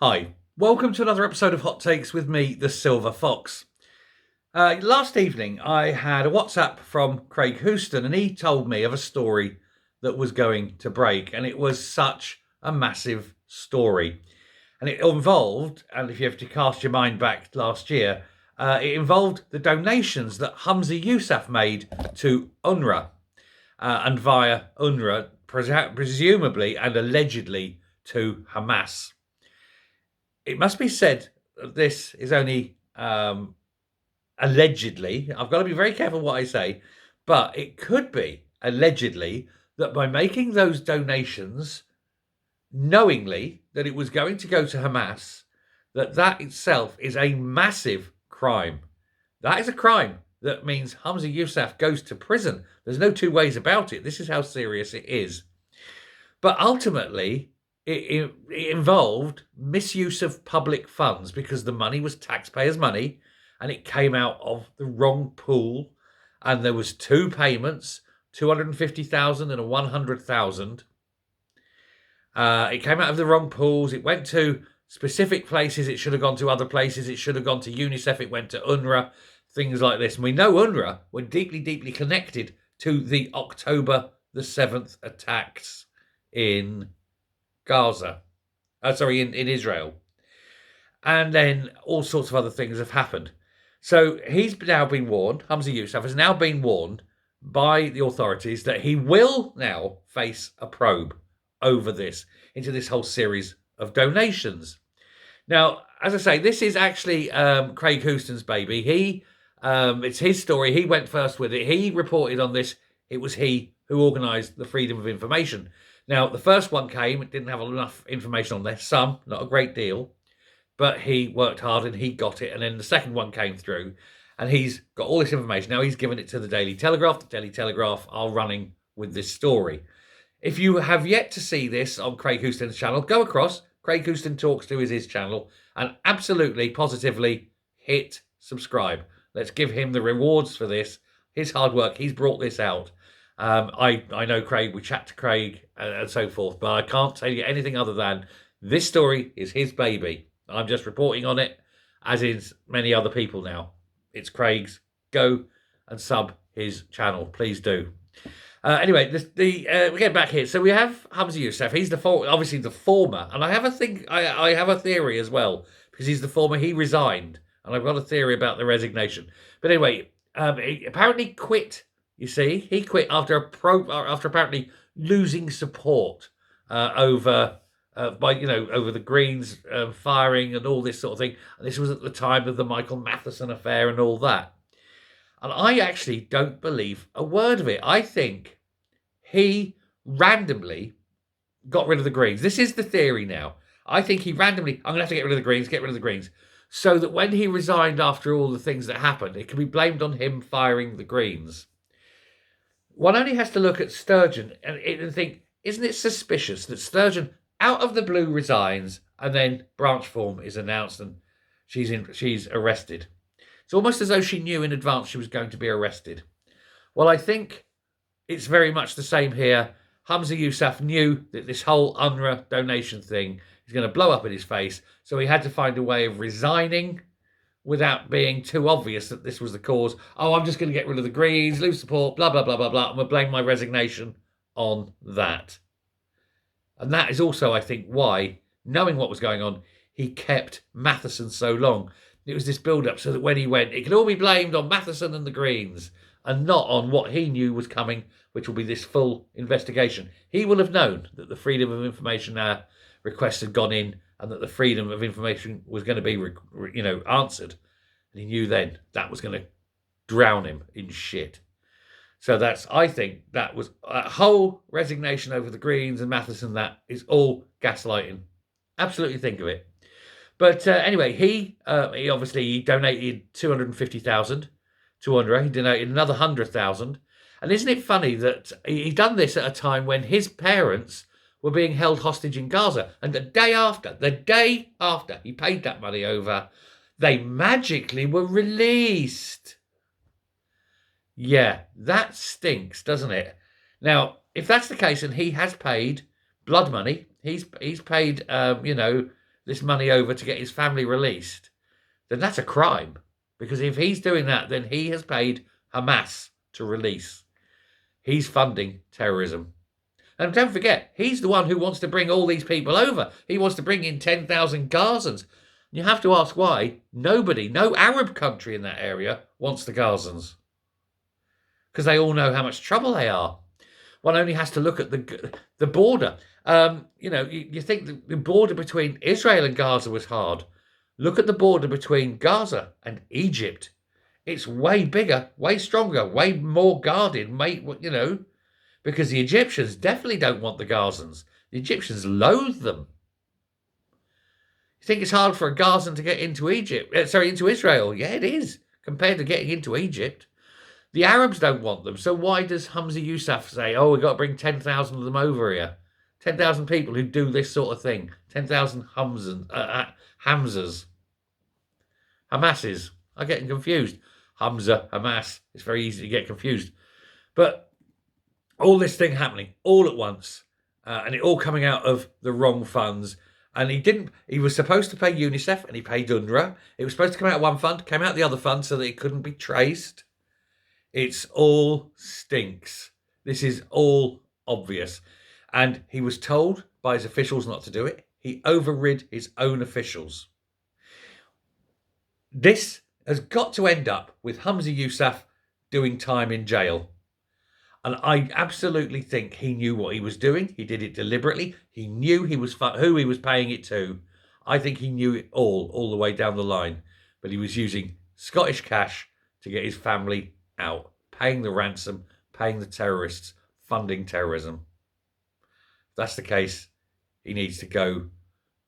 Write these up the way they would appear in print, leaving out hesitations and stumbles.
Hi, welcome to another episode of Hot Takes with me, the Silver Fox. Last evening, I had a WhatsApp from Craig Houston, and he told me of a story that was going to break, and it was such a massive story. And it involved, and if you have to cast your mind back last year, it involved the donations that Humza Yousaf made to UNRWA, and via UNRWA, presumably and allegedly to Hamas. It must be said that this is only allegedly. I've got to be very careful what I say, but it could be allegedly that by making those donations, knowingly that it was going to go to Hamas, that itself is a massive crime. That is a crime. That means Humza Yousaf goes to prison. There's no two ways about it. This is how serious it is. But ultimately, it involved misuse of public funds because the money was taxpayers' money and it came out of the wrong pool. And there was two payments, 250,000 and a 100,000. It came out of the wrong pools. It went to specific places. It should have gone to other places. It should have gone to UNICEF. It went to UNRWA, things like this. And we know UNRWA were deeply, deeply connected to the October the 7th attacks in Gaza. In Israel. And then all sorts of other things have happened. So he's now been warned, Humza Yousaf has now been warned by the authorities that he will now face a probe over this, into this whole series of donations. Now, as I say, this is actually Craig Houston's baby. It's his story. He went first with it. He reported on this. It was he who organised the Freedom of Information. Now, the first one came, it didn't have enough information on there, some, not a great deal, but he worked hard and he got it. And then the second one came through and he's got all this information. Now he's given it to the Daily Telegraph. The Daily Telegraph are running with this story. If you have yet to see this on Craig Houston's channel, go across. Craig Houston Talks To is his channel, and absolutely, positively hit subscribe. Let's give him the rewards for this. His hard work, he's brought this out. I know Craig, we chat to Craig and so forth, but I can't tell you anything other than this story is his baby. I'm just reporting on it, as is many other people now. It's Craig's. Go and sub his channel, please do. Anyway, we get back here. So we have Humza Yousaf. He's obviously the former, and I have a theory as well because he's the former. He resigned, and I've got a theory about the resignation. But anyway, he apparently quit. You see, he quit after apparently losing support over the Greens firing and all this sort of thing. And this was at the time of the Michael Matheson affair and all that. And I actually don't believe a word of it. I think he randomly got rid of the Greens. This is the theory now. I think he randomly, I'm going to have to get rid of the Greens, so that when he resigned after all the things that happened, it can be blamed on him firing the Greens. One only has to look at Sturgeon and think, isn't it suspicious that Sturgeon, out of the blue, resigns and then branch form is announced and she's arrested? It's almost as though she knew in advance she was going to be arrested. Well, I think it's very much the same here. Humza Yousaf knew that this whole UNRWA donation thing is going to blow up in his face, so he had to find a way of resigning without being too obvious that this was the cause. Oh, I'm just going to get rid of the Greens, lose support, blah, blah, blah, blah, blah. I'm going to blame my resignation on that. And that is also, I think, why, knowing what was going on, he kept Matheson so long. It was this build-up so that when he went, it could all be blamed on Matheson and the Greens and not on what he knew was coming, which will be this full investigation. He will have known that the Freedom of Information request had gone in and that the Freedom of Information was going to be, answered. And he knew then that was going to drown him in shit. So I think that was a whole resignation over the Greens and Matheson. That is all gaslighting. Absolutely think of it. But anyway, he obviously donated 250,000 to UNRWA. He donated another 100,000. And isn't it funny that he done this at a time when his parents were being held hostage in Gaza? And the day after he paid that money over, they magically were released. Yeah, that stinks, doesn't it? Now, if that's the case, and he has paid blood money, he's paid, this money over to get his family released, then that's a crime. Because if he's doing that, then he has paid Hamas to release. He's funding terrorism. And don't forget, he's the one who wants to bring all these people over. He wants to bring in 10,000 Gazans. You have to ask why. Nobody, no Arab country in that area wants the Gazans. Because they all know how much trouble they are. One only has to look at the border. You think the border between Israel and Gaza was hard. Look at the border between Gaza and Egypt. It's way bigger, way stronger, way more guarded, because the Egyptians definitely don't want the Gazans. The Egyptians loathe them. You think it's hard for a Gazan to get into into Israel? Yeah, it is, compared to getting into Egypt. The Arabs don't want them, so why does Humza Yousaf say, we've got to bring 10,000 of them over here? 10,000 people who do this sort of thing. 10,000 Hamzas. Hamases. I'm getting confused. Humza, Hamas. It's very easy to get confused. But all this thing happening all at once, and it all coming out of the wrong funds. And he was supposed to pay UNICEF and he paid UNRWA. It was supposed to come out of one fund, came out the other fund so that it couldn't be traced. It's all stinks. This is all obvious. And he was told by his officials not to do it. He overrid his own officials. This has got to end up with Humza Yousaf doing time in jail. And I absolutely think he knew what he was doing. He did it deliberately. He knew who he was paying it to. I think he knew it all the way down the line. But he was using Scottish cash to get his family out, paying the ransom, paying the terrorists, funding terrorism. If that's the case, he needs to go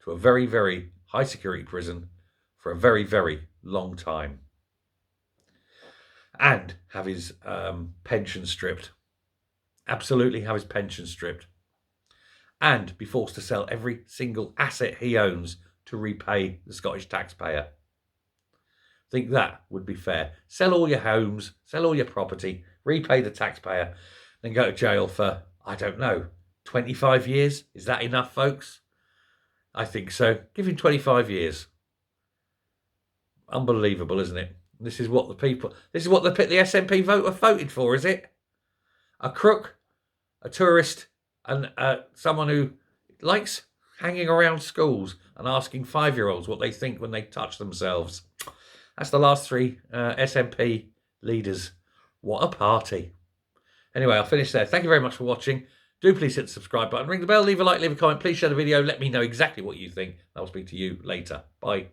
to a very, very high security prison for a very, very long time and have his pension stripped. Absolutely have his pension stripped and be forced to sell every single asset he owns to repay the Scottish taxpayer. I think that would be fair. Sell all your homes, sell all your property, repay the taxpayer, then go to jail for, 25 years. Is that enough, folks? I think so. Give him 25 years. Unbelievable, isn't it? This is what the SNP voter voted for, is it? A crook, a tourist, and someone who likes hanging around schools and asking 5-year-olds what they think when they touch themselves. That's the last three SNP leaders. What a party. Anyway, I'll finish there. Thank you very much for watching. Do please hit the subscribe button, ring the bell, leave a like, leave a comment. Please share the video. Let me know exactly what you think. I'll speak to you later. Bye.